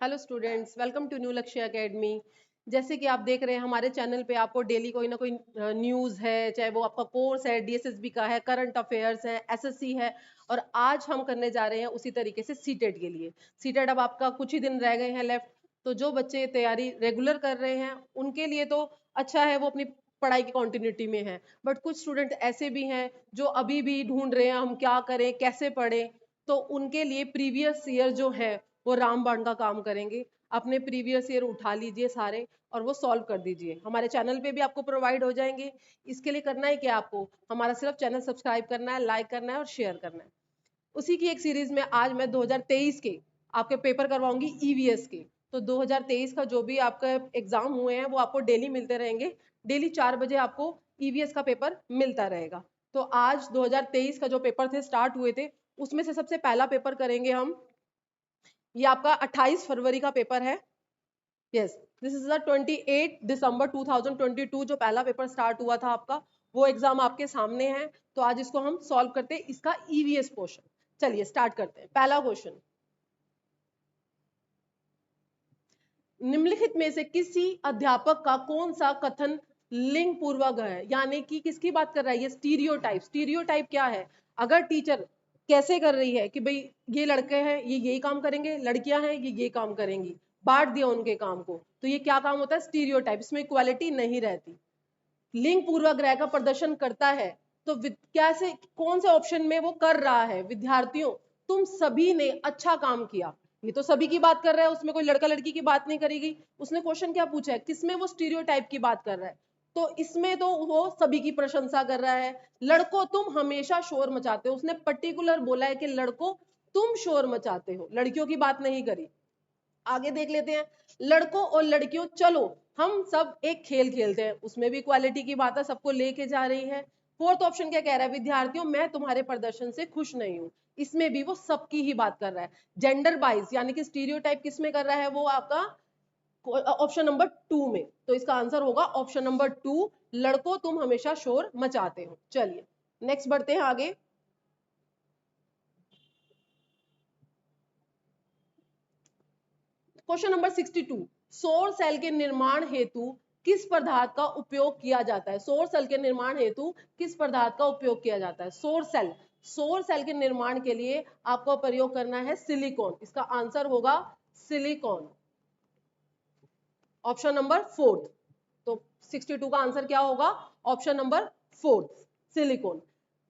Hello students, welcome to New Lakshya Academy. जैसे कि आप देख रहे हैं हमारे चैनल पे आपको डेली कोई ना कोई न्यूज़ है, चाहे वो आपका कोर्स है, डीएसएसबी का है, करंट अफेयर्स है, एसएससी है। और आज हम करने जा रहे हैं उसी तरीके से सीटेट के लिए। सीटेट अब आपका कुछ ही दिन रह गए हैं लेफ्ट। तो जो बच्चे तैयारी रेगुलर कर रहे हैं उनके लिए तो अच्छा है, वो अपनी पढ़ाई की कंटिन्यूटी में है। बट कुछ स्टूडेंट ऐसे भी हैं जो अभी भी ढूंढ रहे हैं हम क्या करें, कैसे पढ़ें। तो उनके लिए प्रीवियस ईयर जो है वो रामबाण का काम करेंगे। अपने प्रीवियस ईयर उठा लीजिए सारे और वो सॉल्व कर दीजिए। हमारे चैनल पे भी आपको प्रोवाइड हो जाएंगे। इसके लिए करना है क्या, आपको हमारा सिर्फ चैनल सब्सक्राइब करना है, लाइक करना है और शेयर करना है। उसी की एक सीरीज में आज मैं 2023 के आपके पेपर करवाऊंगी ईवीएस के। तो 2023 का जो भी आपका एग्जाम हुए हैं वो आपको डेली मिलते रहेंगे। डेली 4 बजे आपको ईवीएस का पेपर मिलता रहेगा। तो आज 2023 का जो पेपर थे स्टार्ट हुए थे उसमें से सबसे पहला पेपर करेंगे हम। ये आपका 28 फरवरी का पेपर है। यस, दिस इज द 28 दिसंबर 2022 जो पहला पेपर स्टार्ट हुआ था आपका, वो एग्जाम आपके सामने है। तो आज इसको हम सॉल्व करते हैं, इसका ईवीएस पोर्शन। चलिए स्टार्ट करते हैं। पहला क्वेश्चन, निम्नलिखित में से किसी अध्यापक का कौन सा कथन लिंग पूर्वक है, यानी कि किसकी बात कर रहा है। ये स्टीरियोटाइप। स्टीरियोटाइप क्या है? अगर टीचर कैसे कर रही है कि भाई ये लड़के हैं ये यही काम करेंगे, लड़कियां हैं ये काम करेंगी, बांट दिया उनके काम को, तो ये क्या काम होता है? स्टीरियोटाइप। इसमें इक्वालिटी नहीं रहती। लिंग पूर्वाग्रह का प्रदर्शन करता है। तो कैसे, कौन से ऑप्शन में वो कर रहा है? विद्यार्थियों, तुम सभी ने अच्छा काम किया। ये तो सभी की बात कर रहा है, उसमें कोई लड़का लड़की की बात नहीं करेगी। उसने क्वेश्चन क्या पूछा है, किसमें वो स्टीरियोटाइप की बात कर रहा है? तो इसमें तो वो सभी की प्रशंसा कर रहा है। लड़कों तुम हमेशा शोर मचाते हो, उसने पर्टिकुलर बोला है कि लड़कों तुम शोर मचाते हो, लड़कियों की बात नहीं करी। आगे देख लेते हैं, लड़कों और लड़कियों चलो हम सब एक खेल खेलते हैं, उसमें भी इक्वालिटी की बात है, सबको लेके जा रही है। फोर्थ ऑप्शन क्या कह रहा है? विद्यार्थियों मैं तुम्हारे प्रदर्शन से खुश नहीं हूं, इसमें भी वो सबकी ही बात कर रहा है। जेंडर बाइज यानी कि स्टीरियोटाइप किस में कर रहा है? वो आपका ऑप्शन नंबर 2 में। तो इसका आंसर होगा ऑप्शन नंबर 2, लड़कों तुम हमेशा शोर मचाते हो। चलिए नेक्स्ट बढ़ते हैं आगे। क्वेश्चन नंबर 62, सौर सेल के निर्माण हेतु किस पदार्थ का उपयोग किया जाता है? सौर सेल के निर्माण हेतु किस पदार्थ का उपयोग किया जाता है? सौर सेल के निर्माण के लिए आपको प्रयोग करना है सिलिकॉन। इसका आंसर होगा सिलिकॉन, ऑप्शन नंबर 4। तो 62 का आंसर क्या होगा? Option number 4, silicon.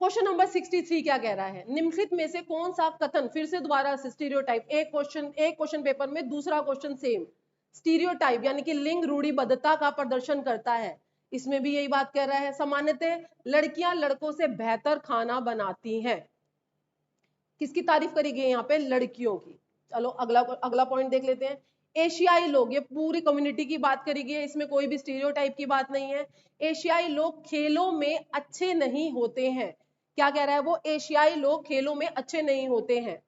Question number 63 क्या कह रहा है? निम्नलिखित में से कौन सा कथन, फिर से दोबारा स्टीरियोटाइप, एक क्वेश्चन पेपर में दूसरा क्वेश्चन सेम। स्टीरियोटाइप यानी कि लिंग रूढ़िबद्धता का प्रदर्शन करता है। इसमें भी यही बात कर रहा है। सामान्यतः लड़कियां लड़कों से बेहतर खाना बनाती हैं। किसकी तारीफ करी गई है यहाँ पे? लड़कियों की। चलो अगला अगला पॉइंट देख लेते हैं। एशियाई लोग, ये पूरी कम्युनिटी की बात करी गई है, इसमें कोई भी स्टीरियोटाइप की बात नहीं है। एशियाई लोग खेलों में अच्छे नहीं होते हैं। क्या कह रहा है वो? एशियाई लोग खेलों में अच्छे नहीं होते हैं।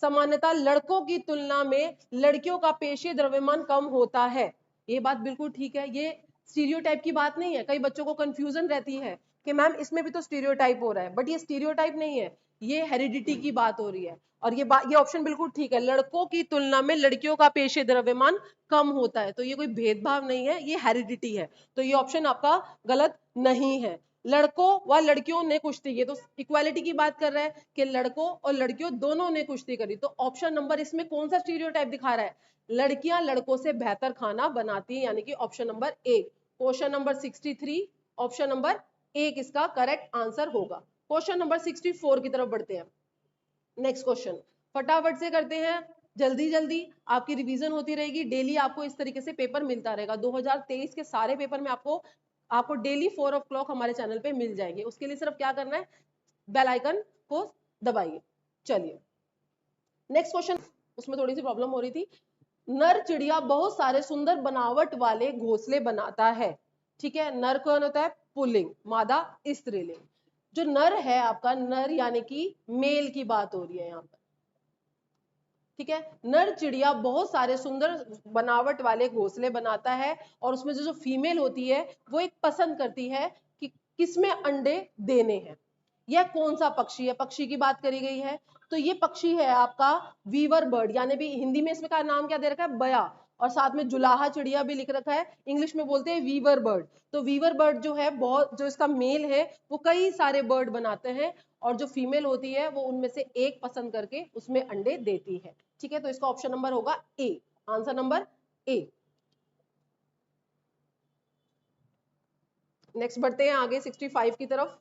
सामान्यतः लड़कों की तुलना में लड़कियों का पेशे द्रव्यमान कम होता है। ये बात बिल्कुल ठीक है, ये स्टीरियोटाइप की बात नहीं है। कई बच्चों को कंफ्यूजन रहती है कि मैम इसमें भी तो स्टीरियोटाइप हो रहा है, बट ये स्टीरियोटाइप नहीं है, ये हेरिडिटी की बात हो रही है। और ये ऑप्शन बिल्कुल ठीक है, लड़कों की तुलना में लड़कियों का पेशे द्रव्यमान कम होता है। तो ये कोई भेदभाव नहीं है, ये हेरिडिटी है। तो ये ऑप्शन आपका गलत नहीं है। लड़कों व लड़कियों ने कुश्ती, ये तो इक्वालिटी की बात कर रहा है कि लड़कों और लड़कियों दोनों ने कुश्ती करी। तो ऑप्शन नंबर इसमें कौन सा स्टीरियोटाइप दिखा रहा है? लड़कियां लड़कों से बेहतर खाना बनाती हैं, यानी कि option number 1। Question number 63, option number 1 इसका करेक्ट आंसर होगा। क्वेश्चन नंबर 64 की तरफ बढ़ते हैं। नेक्स्ट क्वेश्चन फटाफट से करते हैं, जल्दी जल्दी आपकी रिवीजन होती रहेगी। डेली आपको इस तरीके से पेपर मिलता रहेगा। 2023 के सारे पेपर में आपको डेली 4 o'clock हमारे चैनल पे मिल जाएंगे। उसके लिए सिर्फ क्या करना है? बेल आइकन को दबाइए। चलिए नेक्स्ट क्वेश्चन, उसमें थोड़ी सी प्रॉब्लम हो रही थी। नर चिड़िया बहुत सारे सुंदर बनावट वाले घोंसले बनाता है। ठीक है, नर कौन होता है? पुल्लिंग, मादा स्त्रीलिंग। जो नर है आपका, नर यानी कि मेल की बात हो रही है यहाँ पर। ठीक है, नर चिड़िया बहुत सारे सुंदर बनावट वाले घोंसले बनाता है और उसमें जो फीमेल होती है वो एक पसंद करती है कि किसमें अंडे देने हैं। यह कौन सा पक्षी है? पक्षी की बात करी गई है। तो ये पक्षी है आपका वीवर बर्ड, यानी भी हिंदी में इसमें का नाम क्या दे रखा है, बया, और साथ में जुलाहा चिड़िया भी लिख रखा है, इंग्लिश में बोलते हैं वीवर बर्ड। तो वीवर बर्ड जो है बहुत, जो इसका मेल है वो कई सारे बर्ड बनाते हैं, और जो फीमेल होती है वो उनमें से एक पसंद करके उसमें अंडे देती है। ठीक है, तो इसका ऑप्शन नंबर होगा ए, आंसर नंबर ए। नेक्स्ट बढ़ते हैं आगे 65 की तरफ।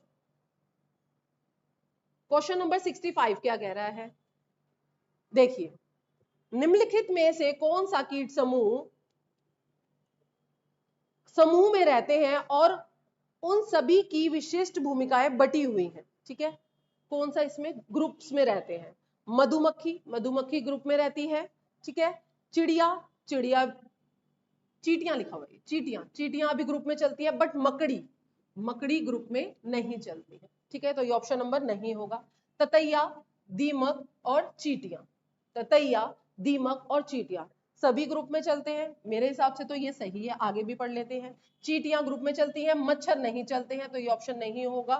क्वेश्चन नंबर 65 क्या कह रहा है, देखिए, निम्नलिखित में से कौन सा कीट समूह समूह में रहते हैं और उन सभी की विशिष्ट भूमिकाएं बटी हुई हैं। ठीक है, कौन सा इसमें ग्रुप्स में रहते हैं, मधुमक्खी, मधुमक्खी ग्रुप में रहती है। ठीक है, चिड़िया, चिड़िया, चींटियां लिखा हुआ है, चींटियां, चींटियां भी ग्रुप में चलती है, बट मकड़ी, मकड़ी ग्रुप में नहीं चलती है। ठीक है, तो ये ऑप्शन नंबर नहीं होगा। ततैया, दीमक और चींटियां, ततैया, दीमक और चींटियां सभी ग्रुप में चलते हैं, मेरे हिसाब से तो ये सही है, आगे भी पढ़ लेते हैं। चींटियां ग्रुप में चलती हैं, मच्छर नहीं चलते हैं, तो ये ऑप्शन नहीं होगा,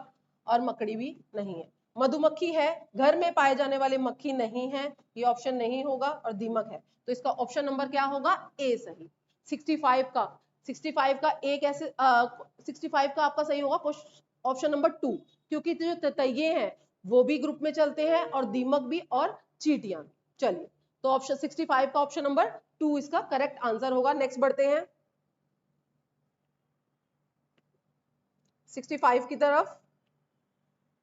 और मकड़ी भी नहीं है। मधुमक्खी है, घर में पाए जाने वाले मक्खी नहीं है, ये ऑप्शन नहीं होगा, और दीमक है, तो इसका ऑप्शन नंबर क्या होगा, ए सही। 65 का, 65 का एक ऐसे 65 का आपका सही होगा ऑप्शन नंबर 2, क्योंकि जो ततैये हैं वो भी ग्रुप में चलते हैं, और दीमक भी, और चींटियां। चलिए, तो ऑप्शन 65 का ऑप्शन नंबर 2 इसका करेक्ट आंसर होगा। नेक्स्ट बढ़ते हैं 65 की तरफ।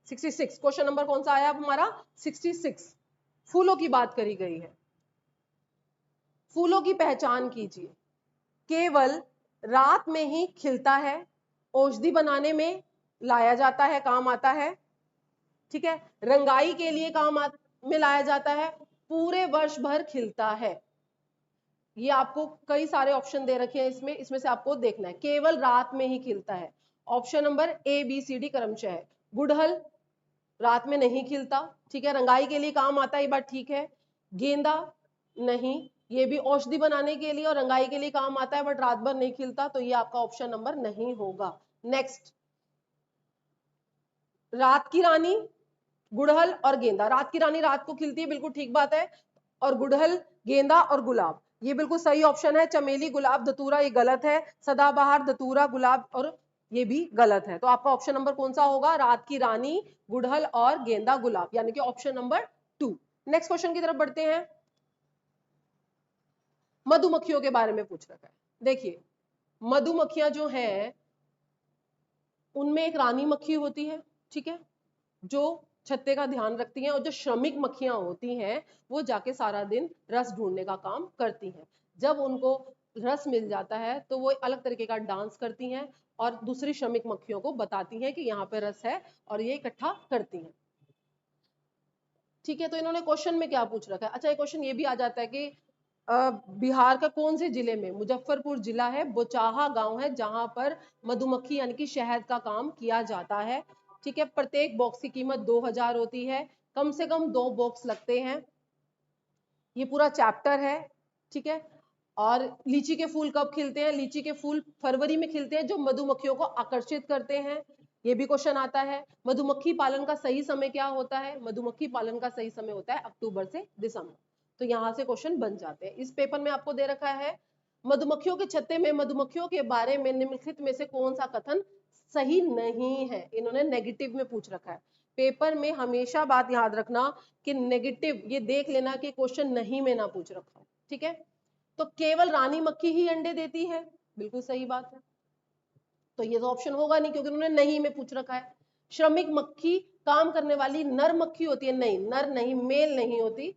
66 क्वेश्चन नंबर कौन सा आया अब हमारा, 66। फूलों की बात करी गई है, फूलों की पहचान कीजिए। केवल रात में ही खिलता है, औषधि बनाने में लाया जाता है, काम आता है। ठीक है, रंगाई के लिए में लाया जाता है, पूरे वर्ष भर खिलता है। ये आपको कई सारे ऑप्शन दे रखे हैं इसमें, इसमें से आपको देखना है, केवल रात में ही खिलता है। Option number A B C D क्रमशः है। गुड़हल रात में नहीं खिलता, ठीक है, रंगाई के लिए काम आता है, ये बात ठीक है। गेंदा नहीं, ये भी औषधि बनाने के लिए और रंगाई के लिए काम आता है, बट रात भर नहीं खिलता, तो ये आपका ऑप्शन नंबर नहीं होगा। नेक्स्ट, रात की रानी, गुड़हल और गेंदा। रात की रानी रात को खिलती है, बिल्कुल ठीक बात है, और गुड़हल, गेंदा और गुलाब ये बिल्कुल सही ऑप्शन है। चमेली, गुलाब, धतूरा ये गलत है, सदाबहार, धतूरा, गुलाब और ये भी गलत है। तो आपका ऑप्शन नंबर कौन सा होगा, रात की रानी, गुड़हल और गेंदा, गुलाब, यानी कि ऑप्शन नंबर 2। नेक्स्ट क्वेश्चन की तरफ बढ़ते हैं। मधुमक्खियों के बारे में पूछ रखा है। देखिए, मधुमक्खियां जो है उनमें एक रानी मक्खी होती है, ठीक है, जो छत्ते का ध्यान रखती हैं, और जो श्रमिक मक्खियां होती हैं वो जाके सारा दिन रस ढूंढने का काम करती हैं। जब उनको रस मिल जाता है तो वो अलग तरीके का डांस करती हैं और दूसरी श्रमिक मक्खियों को बताती हैं कि यहाँ पे रस है, और ये इकट्ठा करती हैं। ठीक है, तो इन्होंने क्वेश्चन में क्या पूछ रखा है, अच्छा ये क्वेश्चन ये भी आ जाता है कि बिहार का कौन से जिले में, मुजफ्फरपुर जिला है, बोचाहा गांव है, जहां पर मधुमक्खी यानी कि शहद का काम किया जाता है। ठीक है, प्रत्येक बॉक्स की कीमत 2000 होती है, कम से कम 2 बॉक्स लगते हैं। ये पूरा चैप्टर है। ठीक है, और लीची के फूल कब खिलते हैं, लीची के फूल फरवरी में खिलते हैं, जो मधुमक्खियों को आकर्षित करते हैं, ये भी क्वेश्चन आता है। मधुमक्खी पालन का सही समय क्या होता है, मधुमक्खी पालन का सही समय होता है अक्टूबर से दिसंबर। तो यहां से क्वेश्चन बन जाते हैं। इस पेपर में आपको दे रखा है, मधुमक्खियों के छत्ते में मधुमक्खियों के बारे में निम्नलिखित में से कौन सा कथन सही नहीं है, इन्होंने नेगेटिव में पूछ रखा है। पेपर में हमेशा बात याद रखना कि नेगेटिव ये देख लेना कि क्वेश्चन नहीं में ना पूछ रखा हो। ठीक है, तो केवल रानी मक्खी ही अंडे देती है, बिल्कुल सही बात है, तो ये तो ऑप्शन होगा नहीं क्योंकि उन्होंने नहीं में पूछ रखा है। श्रमिक मक्खी काम करने वाली नर मक्खी होती है, नहीं, नर नहीं, मेल नहीं होती,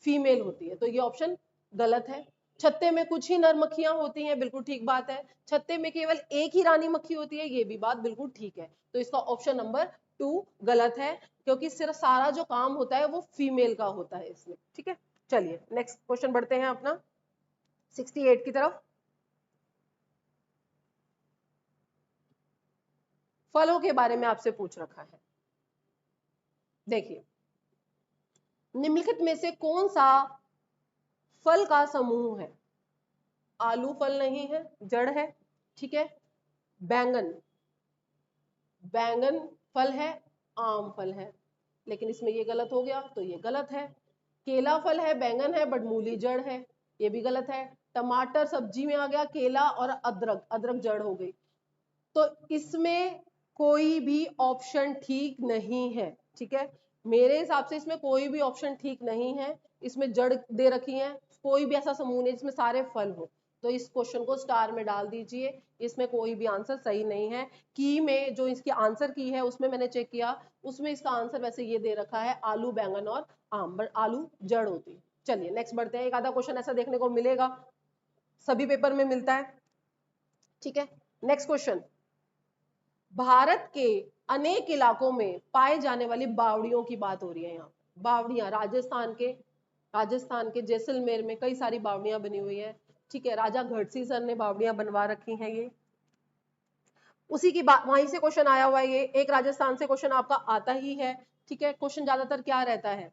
फीमेल होती है, तो ये ऑप्शन गलत है। छत्ते में कुछ ही नर मक्खियां होती हैं, बिल्कुल ठीक बात है। छत्ते में केवल एक ही रानी मक्खी होती है, ये भी बात बिल्कुल ठीक है। तो इसका ऑप्शन नंबर 2 गलत है, क्योंकि सिर्फ सारा जो काम होता है वो फीमेल का होता है इसमें। ठीक है, चलिए नेक्स्ट क्वेश्चन बढ़ते हैं अपना 68 की तरफ। फलों के बारे में आपसे पूछ रखा है। देखिए, निम्नलिखित में से कौन सा फल का समूह है, आलू फल नहीं है, जड़ है। ठीक है, बैंगन, बैंगन फल है, आम फल है, लेकिन इसमें ये गलत हो गया, तो ये गलत है। केला फल है, बैंगन है, बट मूली जड़ है, ये भी गलत है। टमाटर सब्जी में आ गया, केला और अदरक, अदरक जड़ हो गई। तो इसमें कोई भी ऑप्शन ठीक नहीं है, ठीक है। मेरे हिसाब से इसमें कोई भी ऑप्शन ठीक नहीं है। इसमें जड़ दे रखी है, कोई भी ऐसा समूह नहीं जिसमें सारे फल हो, तो इस क्वेश्चन को स्टार में डाल दीजिए। इसमें कोई भी आंसर सही नहीं है। की में जो इसकी आंसर की है उसमें मैंने चेक किया, उसमें इसका आंसर वैसे ये दे रखा है आलू, बैंगन और आम, बट आलू जड़ होती है। चलिए नेक्स्ट बढ़ते हैं। एक आधा क्वेश्चन ऐसा देखने को मिलेगा, सभी पेपर में मिलता है, ठीक है। नेक्स्ट क्वेश्चन, भारत के अनेक इलाकों में पाए जाने वाली बावड़ियों की बात हो रही है। यहाँ बावड़ियां राजस्थान के जैसलमेर में कई सारी बावड़ियां बनी हुई है, ठीक है। राजा घटसी सर ने बावड़ियां बनवा रखी हैं, ये उसी की बात, वहीं से क्वेश्चन आया हुआ है। ये एक राजस्थान से क्वेश्चन आपका आता ही है, ठीक है। क्वेश्चन ज्यादातर क्या रहता है,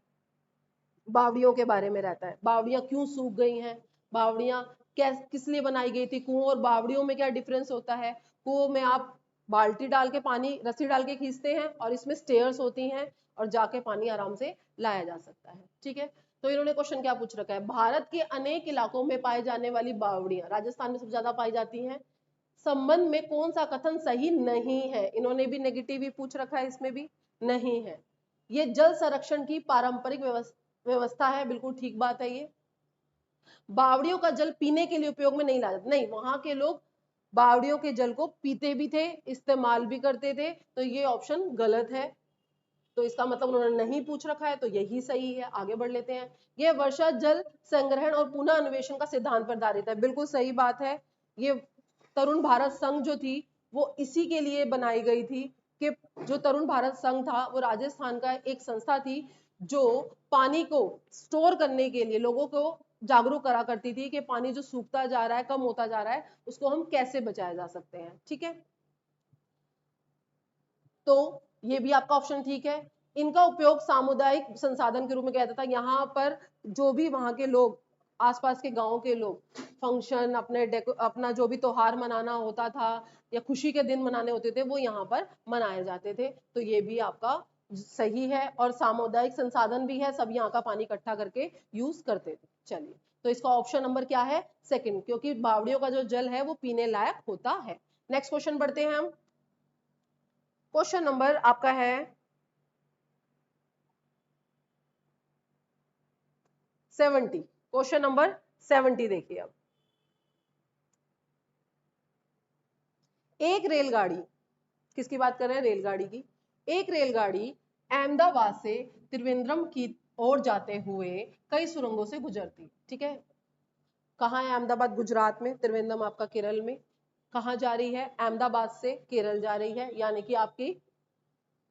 बावड़ियों के बारे में रहता है। बावड़ियां क्यों सूख गई हैं, बावड़ियां किस लिए बनाई गई थी, कुओं और बावड़ियों में क्या डिफरेंस होता है। कुओं में आप बाल्टी डाल के पानी, रस्सी डाल के खींचते हैं, और इसमें स्टेयर्स होती हैं और जाके पानी आराम से लाया जा सकता है, ठीक है। तो इन्होंने क्वेश्चन क्या पूछ रखा है, भारत के अनेक इलाकों में पाए जाने वाली बावड़ियां राजस्थान में सबसे ज्यादा पाई जाती हैं, संबंध में कौन सा कथन सही नहीं है। इन्होंने भी नेगेटिव ही पूछ रखा है, इसमें भी नहीं है। ये जल संरक्षण की पारंपरिक व्यवस्था है, बिल्कुल ठीक बात है। ये बावड़ियों का जल पीने के लिए उपयोग में नहीं लाया जाता, नहीं, वहां के लोग बावड़ियों के जल को पीते भी थे, इस्तेमाल भी करते थे, तो ये ऑप्शन गलत है। तो इसका मतलब उन्होंने नहीं पूछ रखा है, तो यही सही है। आगे बढ़ लेते हैं। यह वर्षा जल संग्रहण और पुनः अन्वेषण का सिद्धांत पर आधारित है, बिल्कुल सही बात है। ये तरुण भारत संघ जो थी वो इसी के लिए बनाई गई थी, कि जो तरुण भारत संघ था वो राजस्थान का एक संस्था थी जो पानी को स्टोर करने के लिए लोगों को जागरूक करा करती थी कि पानी जो सूखता जा रहा है, कम होता जा रहा है, उसको हम कैसे बचाया जा सकते हैं, ठीक है। तो ये भी आपका ऑप्शन ठीक है। इनका उपयोग सामुदायिक संसाधन के रूप में किया जाता था। यहाँ पर जो भी वहां के लोग, आसपास के गांव के लोग फंक्शन, अपना जो भी त्योहार मनाना होता था या खुशी के दिन मनाने होते थे, वो यहाँ पर मनाए जाते थे। तो ये भी आपका सही है, और सामुदायिक संसाधन भी है, सब यहाँ का पानी इकट्ठा करके यूज करते थे। चलिए, तो इसका ऑप्शन नंबर क्या है, सेकंड, क्योंकि बावड़ियों का जो जल है वो पीने लायक होता है। नेक्स्ट क्वेश्चन बढ़ते हैं हम। क्वेश्चन नंबर आपका है 70। क्वेश्चन नंबर 70 देखिए। अब एक रेलगाड़ी, किसकी बात कर रहे हैं, रेलगाड़ी की। एक रेलगाड़ी अहमदाबाद से त्रिवेंद्रम की ओर जाते हुए कई सुरंगों से गुजरती, ठीक है। कहाँ है अहमदाबाद, गुजरात में, त्रिवेंद्रम आपका केरल में। कहाँ जा रही है, अहमदाबाद से केरल जा रही है, यानी कि आपकी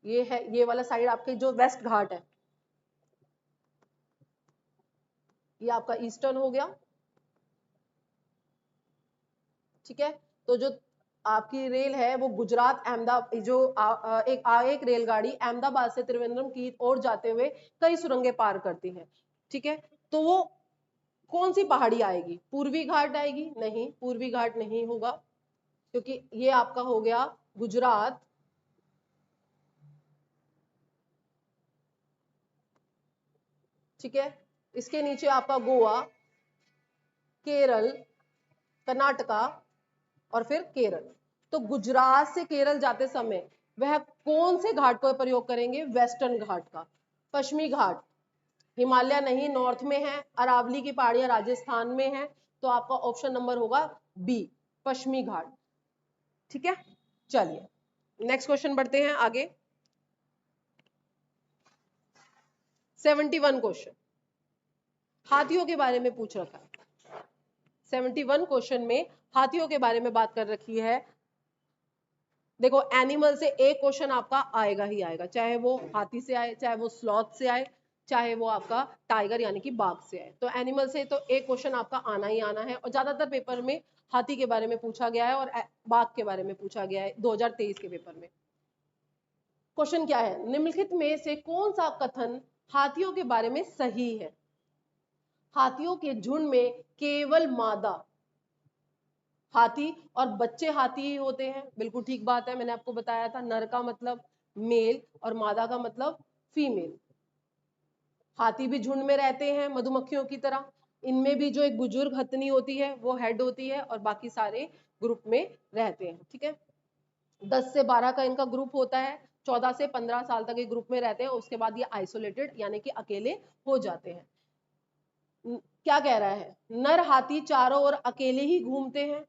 ये है, ये वाला साइड आपके जो वेस्ट घाट है, ये आपका ईस्टर्न हो गया, ठीक है। तो जो आपकी रेल है वो गुजरात अहमदाबाद, जो एक रेलगाड़ी अहमदाबाद से त्रिवेंद्रम की ओर जाते हुए कई सुरंगें पार करती है, ठीक है। तो वो कौन सी पहाड़ी आएगी, पूर्वी घाट आएगी, नहीं, पूर्वी घाट नहीं होगा, क्योंकि ये आपका हो गया गुजरात, ठीक है। इसके नीचे आपका गोवा, केरल, कर्नाटका और फिर केरल। तो गुजरात से केरल जाते समय वह कौन से घाट का प्रयोग करेंगे, वेस्टर्न घाट का, पश्चिमी घाट। हिमालय नहीं, नॉर्थ में है, अरावली की पहाड़ियां राजस्थान में है, तो आपका ऑप्शन नंबर होगा बी, पश्चिमी घाट, ठीक है। चलिए नेक्स्ट क्वेश्चन बढ़ते हैं आगे। 71 क्वेश्चन हाथियों के बारे में पूछ रखा है। 71 क्वेश्चन में हाथियों के बारे में बात कर रखी है। देखो, एनिमल से एक क्वेश्चन आपका आएगा ही आएगा, चाहे वो हाथी से आए, चाहे वो स्लॉथ से आए, चाहे वो आपका टाइगर यानी कि बाघ से आए। तो एनिमल से तो एक क्वेश्चन आपका आना ही आना है, और ज्यादातर पेपर में हाथी के बारे में पूछा गया है और बाघ के बारे में पूछा गया है 2023 के पेपर में। क्वेश्चन क्या है, निम्नलिखित में से कौन सा कथन हाथियों के बारे में सही है। हाथियों के झुंड में केवल मादा हाथी और बच्चे हाथी ही होते हैं, बिल्कुल ठीक बात है। मैंने आपको बताया था, नर का मतलब मेल और मादा का मतलब फीमेल। हाथी भी झुंड में रहते हैं मधुमक्खियों की तरह, इनमें भी जो एक बुजुर्ग हथनी होती है वो हेड होती है और बाकी सारे ग्रुप में रहते हैं। ठीक है, 10 से 12 का इनका ग्रुप होता है, 14 से 15 साल तक ये ग्रुप में रहते हैं, उसके बाद ये आइसोलेटेड यानी कि अकेले हो जाते हैं। क्या कह रहा है, नर हाथी चारों ओर अकेले ही घूमते हैं,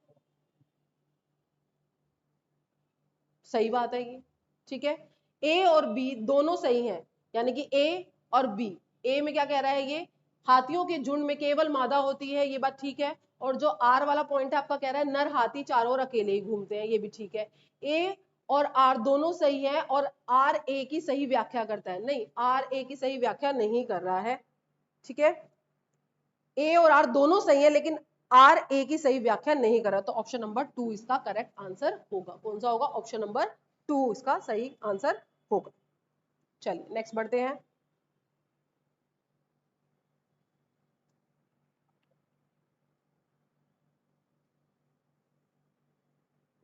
सही बात है ये। ठीक है, ए और बी दोनों सही हैं, यानी कि ए और बी। ए में क्या कह रहा है, ये हाथियों के झुंड में केवल मादा होती है, ये बात ठीक है। और जो आर वाला पॉइंट है आपका कह रहा है नर हाथी चारों ओर अकेले ही घूमते हैं, ये भी ठीक है। ए और आर दोनों सही है, और आर ए की सही व्याख्या करता है, नहीं आर ए की सही व्याख्या नहीं कर रहा है। ठीक है, ए और आर दोनों सही है लेकिन आर ए की सही व्याख्या नहीं कर रहा, तो ऑप्शन नंबर 2 इसका करेक्ट आंसर होगा। कौन सा होगा, ऑप्शन नंबर 2 इसका सही आंसर होगा। चलिए नेक्स्ट बढ़ते हैं।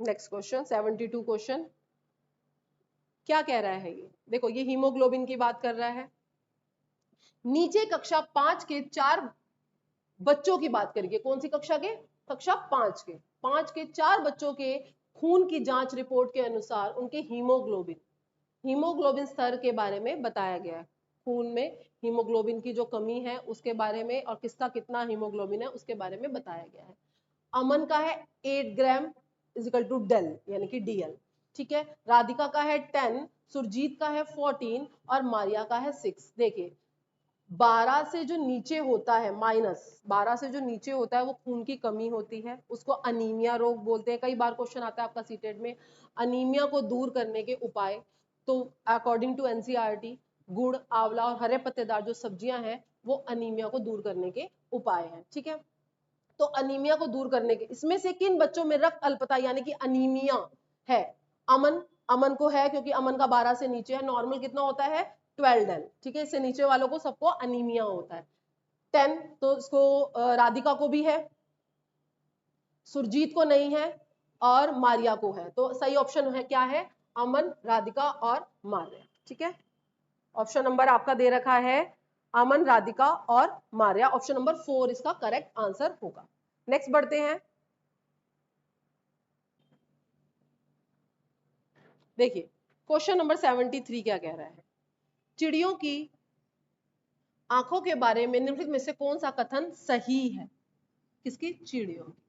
नेक्स्ट क्वेश्चन 72 क्वेश्चन क्या कह रहा है, ये देखो, ये हीमोग्लोबिन की बात कर रहा है। नीचे कक्षा 5 के 4 बच्चों की बात करिए, कौन सी कक्षा के, कक्षा 5 के, 5 के 4 बच्चों के खून की जांच रिपोर्ट के अनुसार उनके हीमोग्लोबिन स्तर के बारे में बताया गया है। खून में हीमोग्लोबिन की जो कमी है उसके बारे में और किसका कितना हीमोग्लोबिन है उसके बारे में बताया गया है। अमन का है 8 ग्राम इजिकल टू डेल यानी कि डीएल। ठीक है, राधिका का है 10, सुरजीत का है 14 और मारिया का है 6। देखिए 12 से जो नीचे होता है, -12 से जो नीचे होता है वो खून की कमी होती है, उसको अनीमिया रोग बोलते हैं। कई बार क्वेश्चन आता है आपका सीटेट में, अनीमिया को दूर करने के उपाय। तो अकॉर्डिंग टू एनसीईआरटी गुड़, आंवला और हरे पत्तेदार जो सब्जियां हैं वो अनीमिया को दूर करने के उपाय हैं। ठीक है, तो अनीमिया को दूर करने के, इसमें से किन बच्चों में रक्त अल्पता यानी कि अनीमिया है, अमन को है क्योंकि अमन का 12 से नीचे है, नॉर्मल कितना होता है 12 एल। ठीक है, इससे नीचे वालों को सबको अनीमिया होता है। 10 तो इसको राधिका को भी है, सुरजीत को नहीं है और मारिया को है, तो सही ऑप्शन है क्या है, अमन, राधिका और मारिया। ठीक है, ऑप्शन नंबर आपका दे रखा है अमन, राधिका और मारिया, ऑप्शन नंबर 4 इसका करेक्ट आंसर होगा। नेक्स्ट बढ़ते हैं। देखिए क्वेश्चन नंबर 73 क्या कह रहा है, चिड़ियों की आंखों के बारे में निम्नलिखित में से कौन सा कथन सही है, किसकी, चिड़ियों की,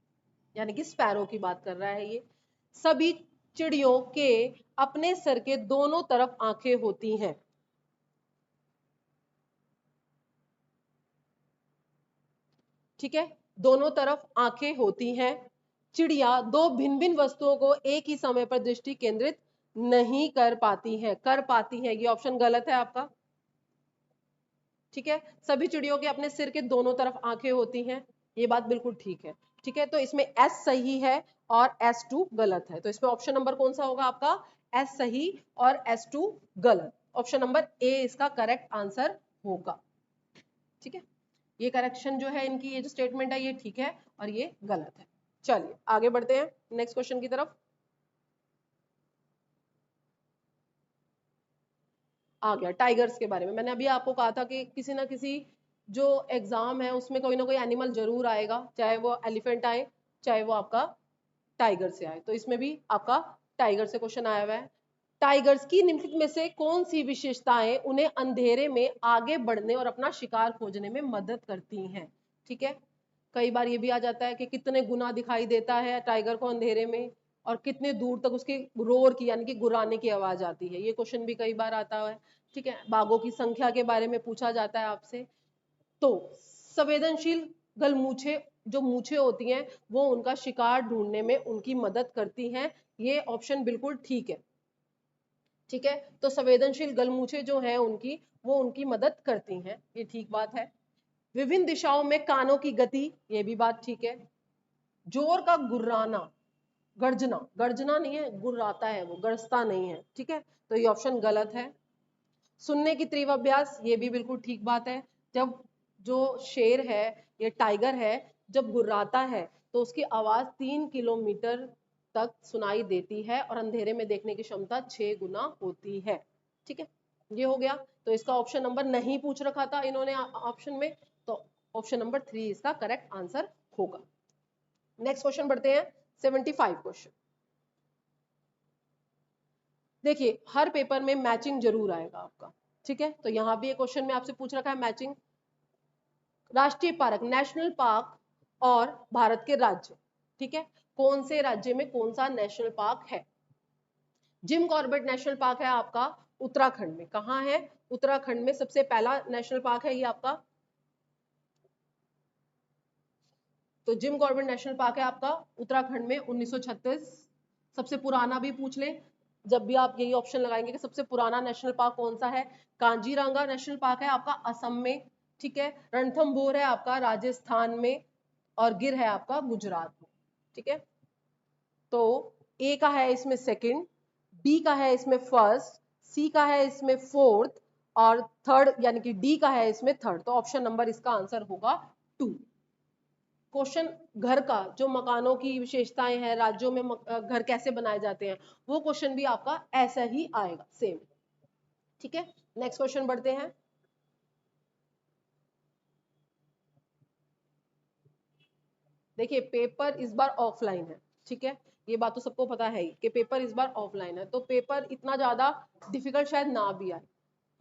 यानी कि स्पैरो की बात कर रहा है ये। सभी चिड़ियों के अपने सर के दोनों तरफ आंखें होती हैं। ठीक है, दोनों तरफ आंखें होती हैं। चिड़िया दो भिन्न भिन्न वस्तुओं को एक ही समय पर दृष्टि केंद्रित नहीं कर पाती है, कर पाती है, ये ऑप्शन गलत है आपका। ठीक है, सभी चिड़ियों के अपने सिर के दोनों तरफ आंखें होती हैं, ये बात बिल्कुल ठीक है। ठीक है, तो इसमें एस सही है और S2 गलत है, तो इसमें ऑप्शन नंबर कौन सा होगा आपका, एस सही और S2 गलत, ऑप्शन नंबर ए इसका करेक्ट आंसर होगा। ठीक है, ये करेक्शन जो है इनकी, ये जो स्टेटमेंट है ये ठीक है और ये गलत है। चलिए आगे बढ़ते हैं नेक्स्ट क्वेश्चन की तरफ। आ गया टाइगर्स के बारे में, मैंने अभी आपको कहा था कि किसी ना किसी जो एग्जाम है उसमें कोई ना कोई एनिमल जरूर आएगा, चाहे वो एलिफेंट आए चाहे वो आपका टाइगर से आए, तो इसमें भी आपका टाइगर से क्वेश्चन आया हुआ है। टाइगर्स की निम्नलिखित में से कौन सी विशेषताएं उन्हें अंधेरे में आगे बढ़ने और अपना शिकार खोजने में मदद करती हैं। ठीक है, कई बार ये भी आ जाता है कि कितने गुना दिखाई देता है टाइगर को अंधेरे में और कितने दूर तक उसके रोर की यानी कि गुर्राने की आवाज आती है, ये क्वेश्चन भी कई बार आता है। ठीक है, बाघों की संख्या के बारे में पूछा जाता है आपसे। तो संवेदनशील गलमूछे जो मूछे होती हैं वो उनका शिकार ढूंढने में उनकी मदद करती हैं, ये ऑप्शन बिल्कुल ठीक है। ठीक है, तो संवेदनशील गलमूछे जो हैं उनकी, वो उनकी मदद करती हैं, ये ठीक बात है। विभिन्न दिशाओं में कानों की गति, ये भी बात ठीक है। जोर का गुर्राना, गर्जना, गर्जना नहीं है, गुर्राता है वो, गरजता नहीं है। ठीक है, तो ये ऑप्शन गलत है। सुनने की तीव्र अभ्यास, ये भी बिल्कुल ठीक बात है। जब जो शेर है, ये टाइगर है, जब गुर्राता है तो उसकी आवाज 3 किलोमीटर तक सुनाई देती है और अंधेरे में देखने की क्षमता 6 गुना होती है। ठीक है, ये हो गया, तो इसका ऑप्शन नंबर नहीं पूछ रखा था इन्होंने ऑप्शन में, तो ऑप्शन नंबर 3 इसका करेक्ट आंसर होगा। नेक्स्ट क्वेश्चन बढ़ते हैं 75 क्वेश्चन। देखिए हर पेपर में मैचिंग जरूर आएगा आपका, ठीक है, तो यहां भी एक क्वेश्चन में आपसे पूछ रखा है मैचिंग। राष्ट्रीय पार्क, नेशनल पार्क और भारत के राज्य, ठीक है, कौन से राज्य में कौन सा नेशनल पार्क है? जिम कॉर्बेट नेशनल पार्क है आपका उत्तराखंड में। कहां है? उत्तराखंड में सबसे पहला नेशनल पार्क है ये आपका। तो जिम कॉर्बेट नेशनल पार्क है आपका उत्तराखंड में 1936। सबसे पुराना भी पूछ लें, जब भी आप यही ऑप्शन लगाएंगे कि सबसे पुराना नेशनल पार्क कौन सा है, कांजीरंगा नेशनल पार्क है आपका असम में, ठीक है, रणथंभौर है आपका राजस्थान में, और गिर है आपका गुजरात में, ठीक है। तो ए का है इसमें सेकंड, बी का है इसमें फर्स्ट, सी का है इसमें फोर्थ, और थर्ड यानी कि डी का है इसमें थर्ड। तो ऑप्शन नंबर इसका आंसर होगा 2। क्वेश्चन घर का, जो मकानों की विशेषताएं हैं, राज्यों में घर कैसे बनाए जाते हैं, वो क्वेश्चन भी आपका ऐसा ही आएगा सेम, ठीक है। नेक्स्ट क्वेश्चन बढ़ते हैं। देखिए पेपर इस बार ऑफलाइन है, ठीक है, ये बात तो सबको पता है ही कि पेपर इस बार ऑफलाइन है, तो पेपर इतना ज्यादा डिफिकल्ट शायद ना भी आए,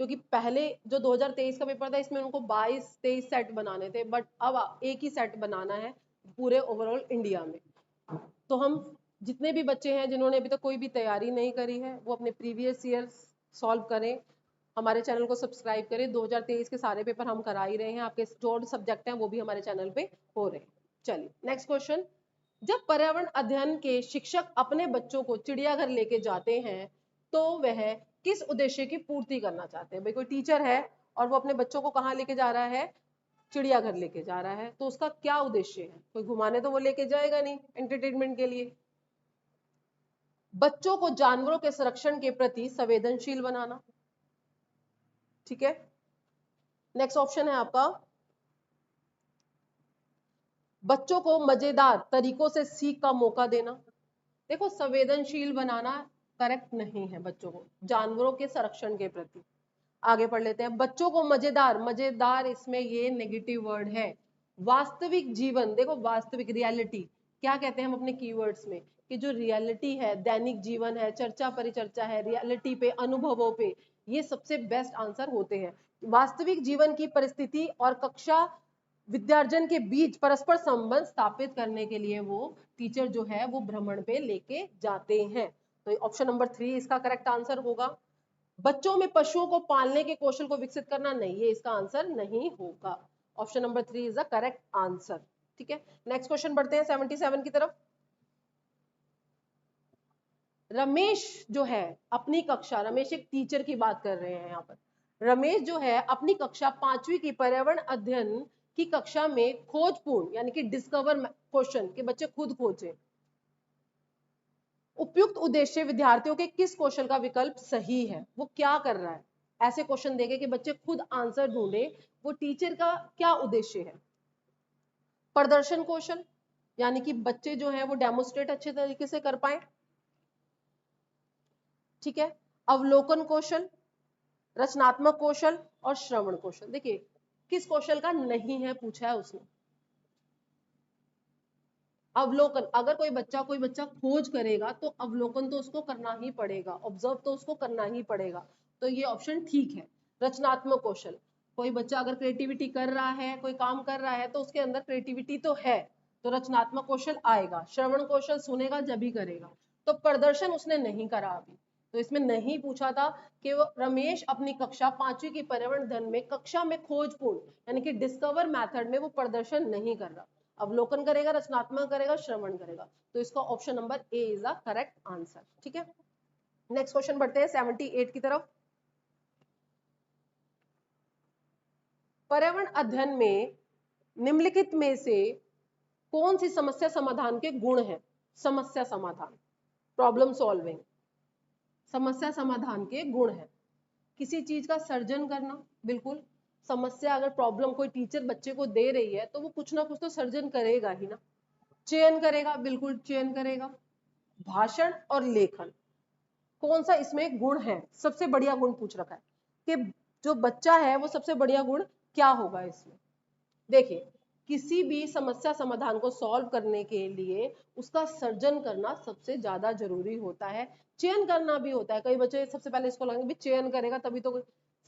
क्योंकि पहले जो 2023 का पेपर था इसमें उनको 22-23 सेट बनाने थे, बट अब एक ही सेट बनाना है पूरे ओवरऑल इंडिया में। तो हम जितने भी बच्चे हैं जिन्होंने अभी तक कोई भी तैयारी नहीं करी है, वो अपने प्रीवियस ईयर सॉल्व करें, हमारे चैनल को सब्सक्राइब करें। 2023 के सारे पेपर हम करा ही रहे हैं, आपके जो सब्जेक्ट हैं वो भी हमारे चैनल पे हो रहे हैं। चलिए नेक्स्ट क्वेश्चन। जब पर्यावरण अध्ययन के शिक्षक अपने बच्चों को चिड़ियाघर लेके जाते हैं तो वह किस उद्देश्य की पूर्ति करना चाहते हैं? भाई कोई टीचर है और वो अपने बच्चों को कहाँ लेके जा रहा है? चिड़ियाघर लेके जा रहा है, तो उसका क्या उद्देश्य है? कोई घुमाने तो वो लेके जाएगा नहीं, एंटरटेनमेंट के लिए। बच्चों को जानवरों के संरक्षण के प्रति संवेदनशील बनाना, ठीक है। नेक्स्ट ऑप्शन है आपका बच्चों को मजेदार तरीकों से सीख का मौका देना। देखो संवेदनशील बनाना करेक्ट नहीं है, बच्चों को जानवरों के संरक्षण के प्रति। आगे पढ़ लेते हैं। बच्चों को मजेदार, मजेदार इसमें ये नेगेटिव वर्ड है। वास्तविक जीवन, देखो वास्तविक रियलिटी क्या कहते हैं हम अपने कीवर्ड्स में, कि जो रियलिटी है, दैनिक जीवन है, चर्चा परिचर्चा है, रियलिटी पे, अनुभवों पे, ये सबसे बेस्ट आंसर होते हैं। वास्तविक जीवन की परिस्थिति और कक्षा विद्यार्जन के बीच परस्पर संबंध स्थापित करने के लिए वो टीचर जो है वो भ्रमण पे लेके जाते हैं। तो ऑप्शन नंबर 3 इसका करेक्ट आंसर होगा। बच्चों में पशुओं को पालने के कौशल को विकसित करना, नहीं, ये इसका आंसर नहीं होगा। Option number 3 is the correct answer, ठीक है। नेक्स्ट क्वेश्चन बढ़ते हैं 77 की तरफ। रमेश जो है अपनी कक्षा, रमेश एक टीचर की बात कर रहे हैं यहाँ पर। रमेश जो है अपनी कक्षा 5वीं की पर्यावरण अध्ययन की कक्षा में खोजपूर्ण यानी कि डिस्कवर क्वेश्चन के बच्चे खुद खोजे। उपयुक्त उद्देश्य विद्यार्थियों के किस कौशल का विकल्प सही है? वो क्या कर रहा है? ऐसे क्वेश्चन देंगे कि बच्चे खुद आंसर ढूंढे, वो टीचर का क्या उद्देश्य है? प्रदर्शन कौशल यानी कि बच्चे जो है वो डेमोस्ट्रेट अच्छे तरीके से कर पाए, ठीक है। अवलोकन कौशल, रचनात्मक कौशल और श्रवण कौशल। देखिए किस कौशल का नहीं है पूछा है उसने। अवलोकन, अगर कोई बच्चा खोज करेगा तो अवलोकन तो उसको करना ही पड़ेगा, ऑब्जर्व तो उसको करना ही पड़ेगा, तो ये ऑप्शन ठीक है। रचनात्मक कौशल, कोई बच्चा अगर क्रिएटिविटी कर रहा है, कोई काम कर रहा है तो उसके अंदर क्रिएटिविटी तो है, तो रचनात्मक कौशल आएगा। श्रवण कौशल सुनेगा जब ही करेगा। तो प्रदर्शन उसने नहीं करा अभी, तो इसमें नहीं पूछा था कि वो रमेश अपनी कक्षा 5वीं की पर्यावरण अध्ययन में कक्षा में खोजपूर्ण यानी कि डिस्कवर मेथड में वो प्रदर्शन नहीं कर रहा, अवलोकन करेगा, रचनात्मक करेगा, श्रवण करेगा। तो इसका option number A is the correct answer, ठीक है। नेक्स्ट क्वेश्चन बढ़ते हैं 78 की तरफ। पर्यावरण अध्ययन में निम्नलिखित में से कौन सी समस्या समाधान के गुण हैं? समस्या समाधान, प्रॉब्लम सॉल्विंग, समस्या समाधान के गुण है। किसी चीज का सर्जन करना, बिल्कुल, समस्या अगर प्रॉब्लम कोई टीचर बच्चे को दे रही है तो वो कुछ ना कुछ तो सर्जन करेगा ही ना। चयन करेगा, बिल्कुल चयन करेगा। भाषण और लेखन, कौन सा इसमें गुण है? सबसे बढ़िया गुण पूछ रखा है। कि जो बच्चा है वो सबसे बढ़िया गुण क्या होगा इसमें। देखिए, किसी भी समस्या समाधान को सॉल्व करने के लिए उसका सर्जन करना सबसे ज्यादा जरूरी होता है, चयन करना भी होता है। कई बच्चे सबसे पहले इसको लगेंगे चयन करेगा तभी तो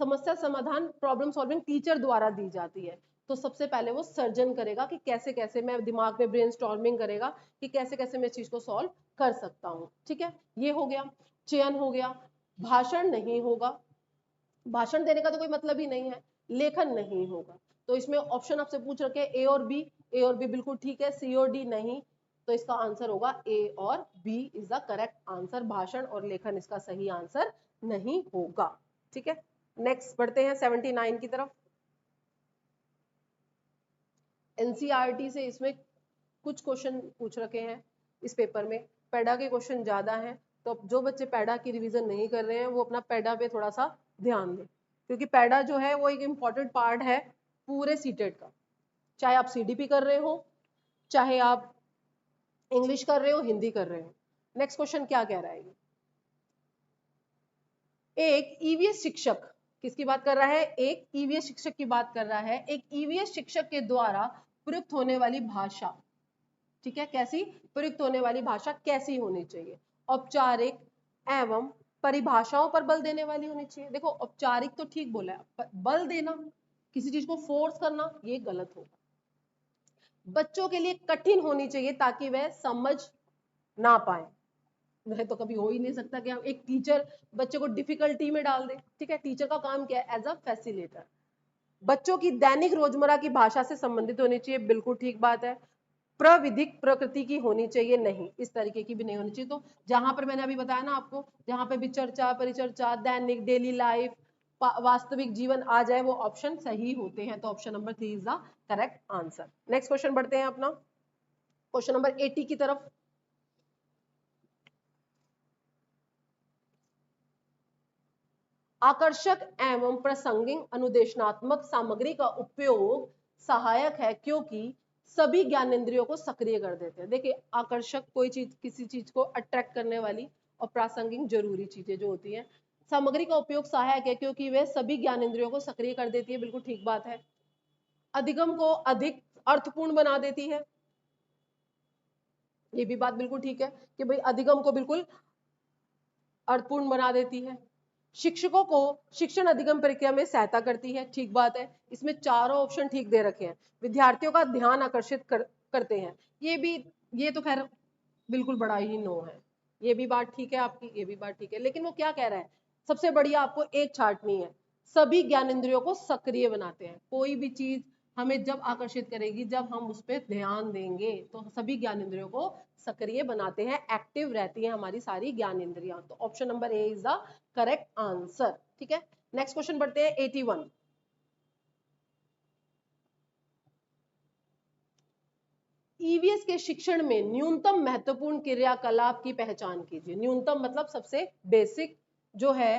समस्या समाधान प्रॉब्लम सॉल्विंग टीचर द्वारा दी जाती है, तो सबसे पहले वो सर्जन करेगा कि कैसे कैसे मैं दिमाग में ब्रेनस्टॉर्मिंग करेगा कि कैसे कैसे मैं इस चीज को सॉल्व कर सकता हूँ। ठीक है, ये हो गया, चयन हो गया। भाषण नहीं होगा, भाषण देने का तो कोई मतलब ही नहीं है। लेखन नहीं होगा, तो इसमें ऑप्शन आपसे पूछ रखे ए और बी, ए और बी बिल्कुल ठीक है, सी और डी नहीं, तो इसका आंसर होगा ए और B is the correct answer. भाषण और लेखन इसका सही आंसर नहीं होगा। ठीक है, नेक्स्ट बढ़ते हैं 79 की तरफ। एनसीईआरटी से इसमें कुछ क्वेश्चन पूछ रखे हैं इस पेपर में, पैडा के क्वेश्चन ज्यादा हैं, तो जो बच्चे पैडा की रिवीजन नहीं कर रहे हैं वो अपना पैडा पे थोड़ा सा ध्यान दें, क्योंकि पैडा जो है वो एक इम्पॉर्टेंट पार्ट है पूरे सीटेट का। चाहे आप सीडीपी कर रहे हो, चाहे आप इंग्लिश कर रहे हो, हिंदी कर रहे हो। नेक्स्ट क्वेश्चन क्या कह रहा है, एक ईवीएस शिक्षक किसकी बात कर रहा है, एक ईवीएस शिक्षक की बात कर रहा है। एक ईवीएस शिक्षक के द्वारा प्रयुक्त होने वाली भाषा, ठीक है, कैसी प्रयुक्त होने वाली भाषा कैसी होनी चाहिए, औपचारिक एवं परिभाषाओं पर बल देने वाली होनी चाहिए। देखो औपचारिक तो ठीक बोला है, बल देना, किसी चीज को फोर्स करना, ये गलत होगा। बच्चों के लिए कठिन होनी चाहिए ताकि वह समझ ना पाए, वह तो कभी हो ही नहीं सकता कि हम एक टीचर बच्चे को डिफिकल्टी में डाल दे। ठीक है, टीचर का काम क्या है, एज अ फैसिलिटेटर। बच्चों की दैनिक रोजमर्रा की भाषा से संबंधित होनी चाहिए, बिल्कुल ठीक बात है। प्रविधिक प्रकृति की होनी चाहिए, नहीं, इस तरीके की भी नहीं होनी चाहिए। तो जहां पर मैंने अभी बताया ना आपको, जहां पर भी चर्चा परिचर्चा क्दैनिक डेली लाइफ वास्तविक जीवन आ जाए वो ऑप्शन सही होते हैं, तो option number 3 is the correct answer. Next question बढ़ते हैं अपना क्वेश्चन नंबर 80 की तरफ। आकर्षक एवं प्रासंगिक अनुदेशनात्मक सामग्री का उपयोग सहायक है क्योंकि सभी ज्ञानेंद्रियों को सक्रिय कर देते हैं। देखिए, आकर्षक कोई चीज किसी चीज को अट्रैक्ट करने वाली, और प्रासंगिक जरूरी चीजें जो होती हैं। सामग्री का उपयोग सहायक है क्योंकि वह सभी ज्ञानेंद्रियों को सक्रिय कर देती है, बिल्कुल ठीक बात है। अधिगम को अधिक अर्थपूर्ण बना देती है, ये भी बात बिल्कुल ठीक है कि भाई अधिगम को बिल्कुल अर्थपूर्ण बना देती है। शिक्षकों को शिक्षण अधिगम प्रक्रिया में सहायता करती है, ठीक बात है। इसमें चारों ऑप्शन ठीक दे रखे हैं। विद्यार्थियों का ध्यान आकर्षित करते हैं, ये भी, ये तो खैर बिल्कुल बड़ा ही नो है, ये भी बात ठीक है आपकी, ये भी बात ठीक है। लेकिन वो क्या कह रहा है, सबसे बढ़िया आपको एक छांटनी है, सभी ज्ञानेंद्रियों को सक्रिय बनाते हैं। कोई भी चीज हमें जब आकर्षित करेगी, जब हम उस पर ध्यान देंगे, तो सभी ज्ञानेंद्रियों को सक्रिय बनाते हैं, एक्टिव रहती है हमारी सारी ज्ञानेंद्रियां। तो option number A is the correct answer. ठीक है, नेक्स्ट क्वेश्चन बढ़ते हैं 81। ईवीएस के शिक्षण में न्यूनतम महत्वपूर्ण क्रियाकलाप की पहचान कीजिए। न्यूनतम मतलब सबसे बेसिक जो है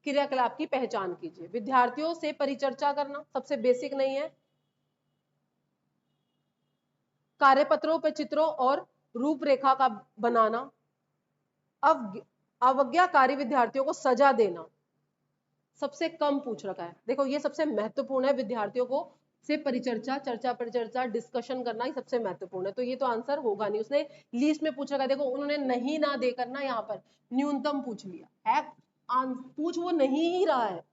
क्रियाकलाप की पहचान कीजिए। विद्यार्थियों से परिचर्चा करना सबसे बेसिक नहीं है। कार्यपत्रों पर चित्रों और रूपरेखा का बनाना। अवज्ञाकारी विद्यार्थियों को सजा देना सबसे कम पूछ रखा है। देखो ये सबसे महत्वपूर्ण है, विद्यार्थियों को से परिचर्चा, चर्चा परिचर्चा, डिस्कशन करना ही सबसे महत्वपूर्ण है। तो ये तो आंसर होगा नहीं, उसने लीस्ट में पूछ रखा है। देखो उन्होंने नहीं ना देकर ना यहाँ पर न्यूनतम पूछ लिया है, पूछ वो नहीं ही रहा है,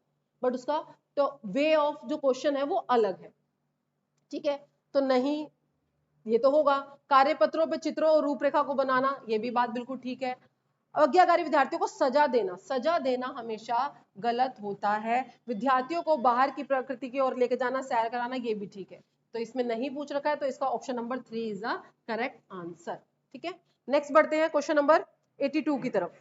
बट उसका तो वे ऑफ जो क्वेश्चन है वो अलग है। ठीक है, तो नहीं, ये तो होगा। कार्यपत्रों पर चित्रों और रूपरेखा को बनाना, ये भी बात बिल्कुल ठीक है। अवज्ञाकारी विद्यार्थियों को सजा देना, सजा देना हमेशा गलत होता है। विद्यार्थियों को बाहर की प्रकृति की ओर लेके जाना, सैर कराना, ये भी ठीक है। तो इसमें नहीं पूछ रखा है, तो इसका option number 3 is the correct answer. ठीक है, नेक्स्ट बढ़ते हैं क्वेश्चन नंबर 82 की तरफ।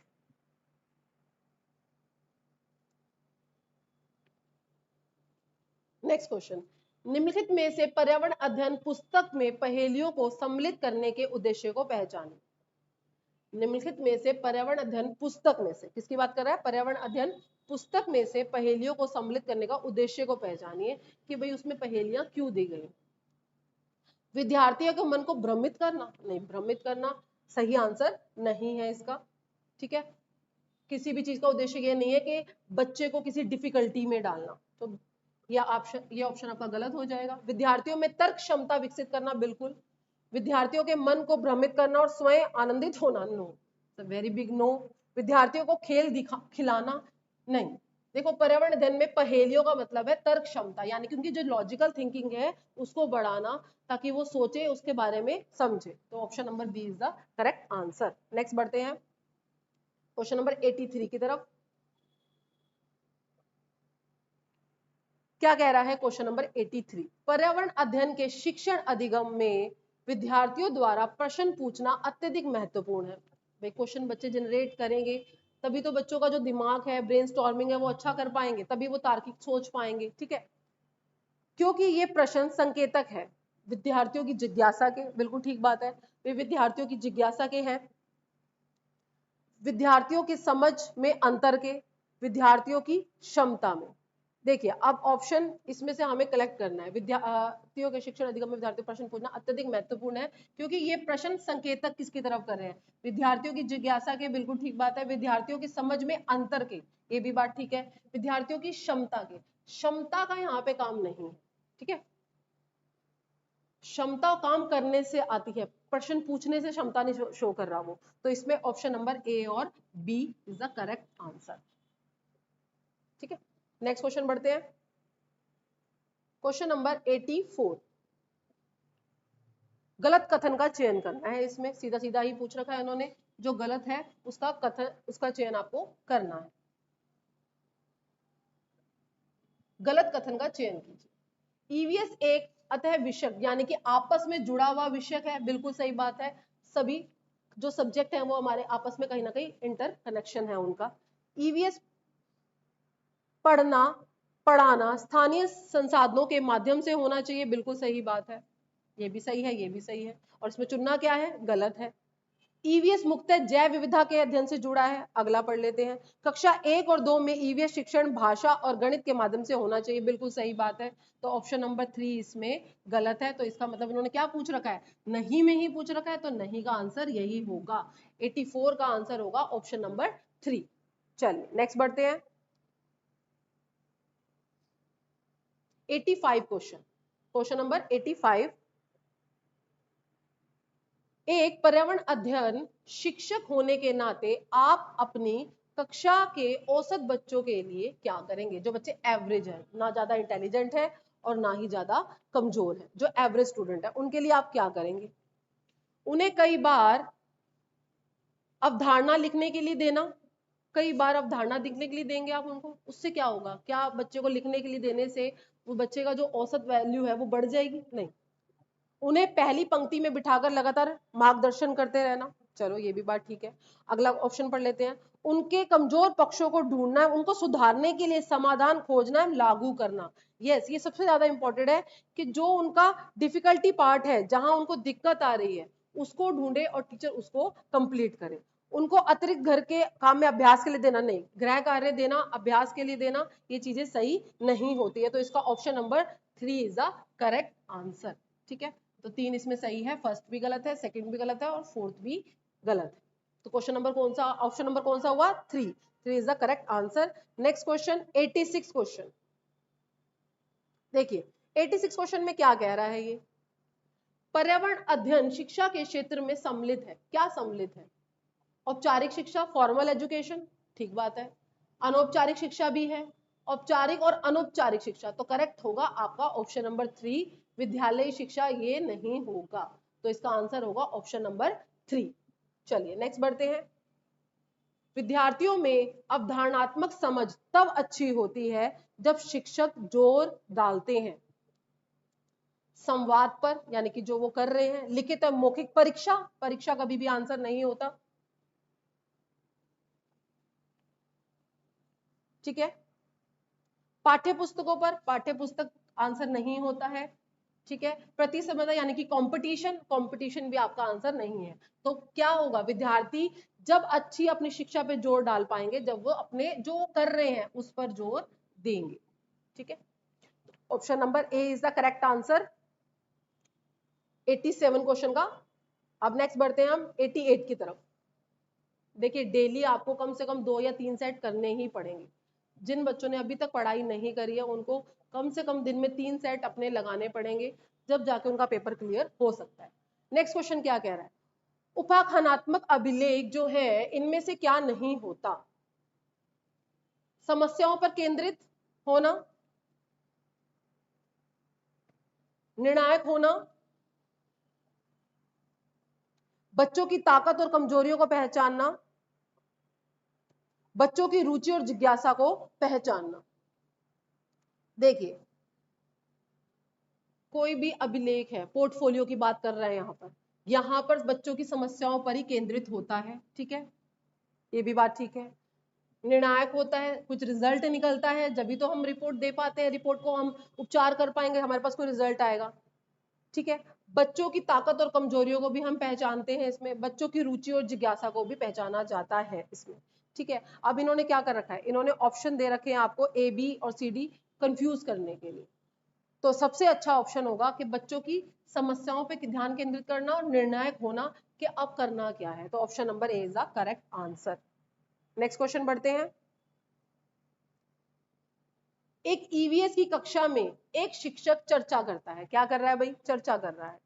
नेक्स्ट क्वेश्चन, निम्नलिखित में से पर्यावरण अध्ययन पुस्तक में पहेलियों को सम्मिलित करने के उद्देश्य को पहचानें। निम्नलिखित में से पर्यावरण अध्ययन पुस्तक में से, किसकी बात कर रहा है, पर्यावरण अध्ययन पुस्तक में से पहेलियों को सम्मिलित करने का उद्देश्य को पहचानिए कि भाई उसमें पहेलियां क्यों दी गई। विद्यार्थियों के मन को भ्रमित करना, नहीं, भ्रमित करना सही आंसर नहीं है इसका। ठीक है, किसी भी चीज का उद्देश्य ये नहीं है कि बच्चे को किसी डिफिकल्टी में डालना। तो ये ऑप्शन आपका गलत हो जाएगा। विद्यार्थियों में तर्क क्षमता विकसित करना, बिल्कुल। विद्यार्थियों के मन को भ्रमित करना और स्वयं आनंदित होना, नो, वेरी बिग नो। विद्यार्थियों को खेल खिलाना, नहीं। देखो, पर्यावरण अध्ययन में पहेलियों का मतलब है तर्क क्षमता, यानी कि उनकी जो लॉजिकल थिंकिंग है उसको बढ़ाना, ताकि वो सोचे, उसके बारे में समझे। तो option number B is the correct answer. Next बढ़ते हैं क्वेश्चन नंबर 83 की तरफ। क्या कह रहा है क्वेश्चन नंबर 83? पर्यावरण अध्ययन के शिक्षण अधिगम में विद्यार्थियों द्वारा प्रश्न पूछना अत्यधिक महत्वपूर्ण है। भाई, क्वेश्चन बच्चे जनरेट करेंगे तभी तो बच्चों का जो दिमाग है, ब्रेनस्टॉर्मिंग है, वो अच्छा कर पाएंगे, तभी वो तार्किक सोच पाएंगे, ठीक है। क्योंकि ये प्रश्न संकेतक है विद्यार्थियों की जिज्ञासा के, बिल्कुल ठीक बात है, वे विद्यार्थियों की जिज्ञासा के हैं, विद्यार्थियों की समझ में अंतर के, विद्यार्थियों की क्षमता में। देखिए, अब ऑप्शन इसमें से हमें कलेक्ट करना है। विद्यार्थियों के शिक्षण अधिगम में विद्यार्थियों प्रश्न पूछना अत्यधिक महत्वपूर्ण है, क्योंकि ये प्रश्न संकेतक किसकी तरफ कर रहे हैं? विद्यार्थियों की जिज्ञासा के, बिल्कुल ठीक बात है। विद्यार्थियों की समझ में अंतर के, ये भी बात ठीक है। विद्यार्थियों की क्षमता के, क्षमता का यहाँ पे काम नहीं है, ठीक है। क्षमता काम करने से आती है, प्रश्न पूछने से क्षमता नहीं शो कर रहा वो। तो इसमें ऑप्शन नंबर ए और B is the correct answer, ठीक है। नेक्स्ट क्वेश्चन बढ़ते हैं, क्वेश्चन नंबर 84। गलत कथन का चयन करना है। इसमें सीधा सीधा ही पूछ रखा है इन्होंने, जो गलत है उसका कथन, उसका चयन आपको करना है। गलत कथन का चयन कीजिए। ईवीएस एक अतः विषय, यानी कि आपस में जुड़ा हुआ विषय है, बिल्कुल सही बात है। सभी जो सब्जेक्ट हैं वो हमारे आपस में कहीं ना कहीं इंटर कनेक्शन है उनका। ईवीएस पढ़ना, पढ़ाना स्थानीय संसाधनों के माध्यम से होना चाहिए, बिल्कुल सही बात है, ये भी सही है, ये भी सही है। और इसमें चुनना क्या है? गलत है। ईवीएस मुख्यतः जैव विविधता के अध्ययन से जुड़ा है, अगला पढ़ लेते हैं। कक्षा 1 और 2 में ईवीएस शिक्षण भाषा और गणित के माध्यम से होना चाहिए, बिल्कुल सही बात है। तो ऑप्शन नंबर 3 इसमें गलत है। तो इसका मतलब इन्होंने क्या पूछ रखा है? नहीं में ही पूछ रखा है, तो नहीं का आंसर यही होगा। 84 का आंसर होगा ऑप्शन नंबर 3। चलिए नेक्स्ट बढ़ते हैं, 85 क्वेश्चन नंबर 85। एक पर्यावरण अध्ययन शिक्षक होने के नाते आप अपनी कक्षा के औसत बच्चों के लिए क्या करेंगे? जो बच्चे एवरेज है, ना ज्यादा इंटेलिजेंट है और ना ही ज्यादा कमजोर है, जो एवरेज स्टूडेंट है, उनके लिए आप क्या करेंगे? उन्हें कई बार अवधारणा लिखने के लिए देना, कई बार अवधारणा लिखने के लिए देंगे आप उनको, उससे क्या होगा? क्या बच्चे को लिखने के लिए देने से वो बच्चे का जो औसत वैल्यू है वो बढ़ जाएगी? नहीं। उन्हें पहली पंक्ति में बिठाकर लगातार मार्गदर्शन करते रहना, चलो ये भी बात ठीक है। अगला ऑप्शन पढ़ लेते हैं। उनके कमजोर पक्षों को ढूंढना है, उनको सुधारने के लिए समाधान खोजना है, लागू करना। यस, ये सबसे ज्यादा इंपॉर्टेंट है कि जो उनका डिफिकल्टी पार्ट है, जहां उनको दिक्कत आ रही है, उसको ढूंढे और टीचर उसको कंप्लीट करे। उनको अतिरिक्त घर के काम में अभ्यास के लिए देना नहीं, गृह कार्य देना, अभ्यास के लिए देना, ये चीजें सही नहीं होती है। तो इसका option number 3 is the correct answer, ठीक है। तो 3 इसमें सही है, फर्स्ट भी गलत है, सेकंड भी गलत है और फोर्थ भी गलत है। तो क्वेश्चन नंबर कौन सा, ऑप्शन नंबर कौन सा हुआ? 3 is the correct answer. Next question 86 question देखिए। 86 क्वेश्चन में क्या कह रहा है ये? पर्यावरण अध्ययन शिक्षा के क्षेत्र में सम्मिलित है। क्या सम्मिलित है? औपचारिक शिक्षा, फॉर्मल एजुकेशन, ठीक बात है। अनौपचारिक शिक्षा भी है, औपचारिक और अनौपचारिक शिक्षा। तो करेक्ट होगा आपका ऑप्शन नंबर 3, विद्यालय शिक्षा ये नहीं होगा। तो इसका आंसर होगा ऑप्शन नंबर 3। चलिए नेक्स्ट बढ़ते हैं। विद्यार्थियों में अवधारणात्मक समझ तब अच्छी होती है जब शिक्षक जोर डालते हैं संवाद पर, यानी कि जो वो कर रहे हैं। लिखित और मौखिक परीक्षा, परीक्षा कभी भी आंसर नहीं होता, ठीक है। पाठ्य पुस्तकों पर, पाठ्य पुस्तक आंसर नहीं होता है, ठीक है। प्रतिस्पर्धा यानी कि कंपटीशन, कंपटीशन भी आपका आंसर नहीं है। तो क्या होगा? विद्यार्थी जब अच्छी अपनी शिक्षा पे जोर डाल पाएंगे जब वो अपने जो कर रहे हैं उस पर जोर देंगे, ठीक है। Option number A is the correct answer 87 question का। अब नेक्स्ट बढ़ते हैं हम 88 की तरफ। देखिए डेली आपको कम से कम 2 या 3 सेट करने ही पड़ेंगे। जिन बच्चों ने अभी तक पढ़ाई नहीं करी है उनको कम से कम दिन में 3 सेट अपने लगाने पड़ेंगे, जब जाके उनका पेपर क्लियर हो सकता है। नेक्स्ट क्वेश्चन क्या कह रहा है, उपाख्यानात्मक अभिलेख जो है इनमें से क्या नहीं होता? समस्याओं पर केंद्रित होना, निर्णायक होना, बच्चों की ताकत और कमजोरियों को पहचानना, बच्चों की रुचि और जिज्ञासा को पहचानना। देखिए कोई भी अभिलेख है, पोर्टफोलियो की बात कर रहे हैं यहां पर बच्चों की समस्याओं पर ही केंद्रित होता है, ठीक है, ये भी बात ठीक है। निर्णायक होता है, कुछ रिजल्ट निकलता है जब भी तो हम रिपोर्ट दे पाते हैं, रिपोर्ट को हम उपचार कर पाएंगे, हमारे पास कोई रिजल्ट आएगा, ठीक है। बच्चों की ताकत और कमजोरियों को भी हम पहचानते हैं इसमें, बच्चों की रुचि और जिज्ञासा को भी पहचाना जाता है इसमें, ठीक है। अब इन्होंने क्या कर रखा है, इन्होंने ऑप्शन दे रखे हैं आपको ए, बी और सी, डी कंफ्यूज करने के लिए। तो सबसे अच्छा ऑप्शन होगा कि बच्चों की समस्याओं पे ध्यान केंद्रित करना और निर्णायक होना कि अब करना क्या है। तो option number A is the correct answer. Next question बढ़ते हैं। एक ईवीएस की कक्षा में एक शिक्षक चर्चा करता है, क्या कर रहा है भाई, चर्चा कर रहा है,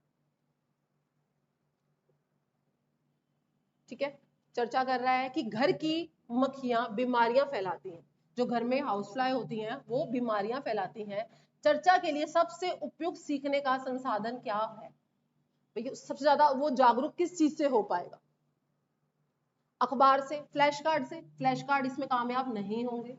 ठीक है। चर्चा कर रहा है कि घर की मक्खियां बीमारियां फैलाती हैं, जो घर में हाउस फ्लाई होती हैं वो बीमारियां फैलाती हैं। चर्चा के लिए सबसे उपयुक्त सीखने का संसाधन क्या है? भैया सबसे ज्यादा वो जागरूक किस चीज से हो पाएगा? अखबार से, फ्लैश कार्ड से? फ्लैश कार्ड इसमें कामयाब नहीं होंगे,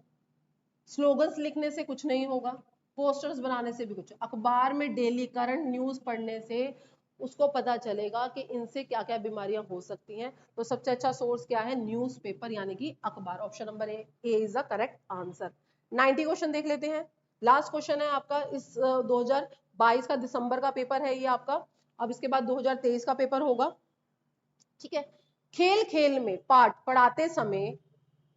स्लोगन्स लिखने से कुछ नहीं होगा, पोस्टर्स बनाने से भी कुछ, अखबार में डेली करंट न्यूज पढ़ने से उसको पता चलेगा कि इनसे क्या क्या बीमारियां हो सकती हैं। तो सबसे अच्छा सोर्स क्या है, न्यूज़पेपर यानी कि अखबार। Option number A is the correct answer. 90 question देख लेते हैं। लास्ट क्वेश्चन है आपका इस 2022 का दिसंबर का पेपर है ये आपका, अब इसके बाद 2023 का पेपर होगा, ठीक है। खेल खेल में पाठ पढ़ाते समय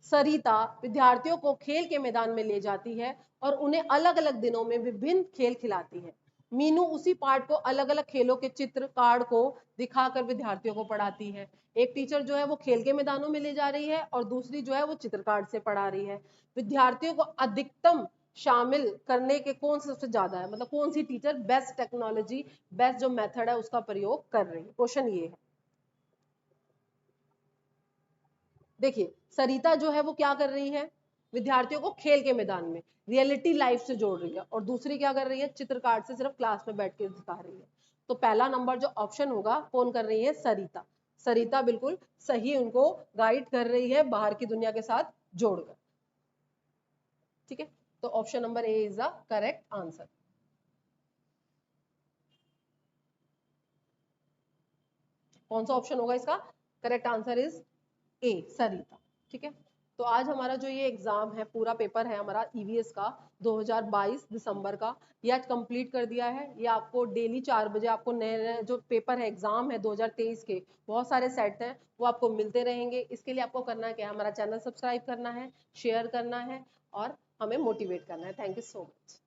सरिता विद्यार्थियों को खेल के मैदान में ले जाती है और उन्हें अलग अलग दिनों में विभिन्न खेल खिलाती है। मीनू उसी पाठ को अलग अलग खेलों के चित्र कार्ड को दिखाकर विद्यार्थियों को पढ़ाती है। एक टीचर जो है वो खेल के मैदानों में ले जा रही है और दूसरी जो है वो चित्र कार्ड से पढ़ा रही है। विद्यार्थियों को अधिकतम शामिल करने के कौन से सबसे ज्यादा है, मतलब कौन सी टीचर बेस्ट टेक्नोलॉजी, बेस्ट जो मेथड है उसका प्रयोग कर रही है, क्वेश्चन ये है। देखिए सरिता जो है वो क्या कर रही है, विद्यार्थियों को खेल के मैदान में रियलिटी लाइफ से जोड़ रही है, और दूसरी क्या कर रही है, चित्रकार से सिर्फ क्लास में बैठ के दिखा रही है। तो पहला नंबर जो ऑप्शन होगा कौन कर रही है, सरिता। सरिता बिल्कुल सही उनको गाइड कर रही है बाहर की दुनिया के साथ जोड़कर, ठीक है। तो option number A is the correct answer. कौन सा ऑप्शन होगा इसका, करेक्ट आंसर इज ए, सरिता, ठीक है। तो आज हमारा जो ये एग्जाम है, पूरा पेपर है हमारा ईवीएस का 2022 दिसंबर का, ये आज कंप्लीट कर दिया है। ये आपको डेली 4 बजे आपको नए नए जो पेपर है, एग्जाम है 2023 के, बहुत सारे सेट हैं वो आपको मिलते रहेंगे। इसके लिए आपको करना क्या है, हमारा चैनल सब्सक्राइब करना है, शेयर करना है और हमें मोटिवेट करना है। Thank you so much.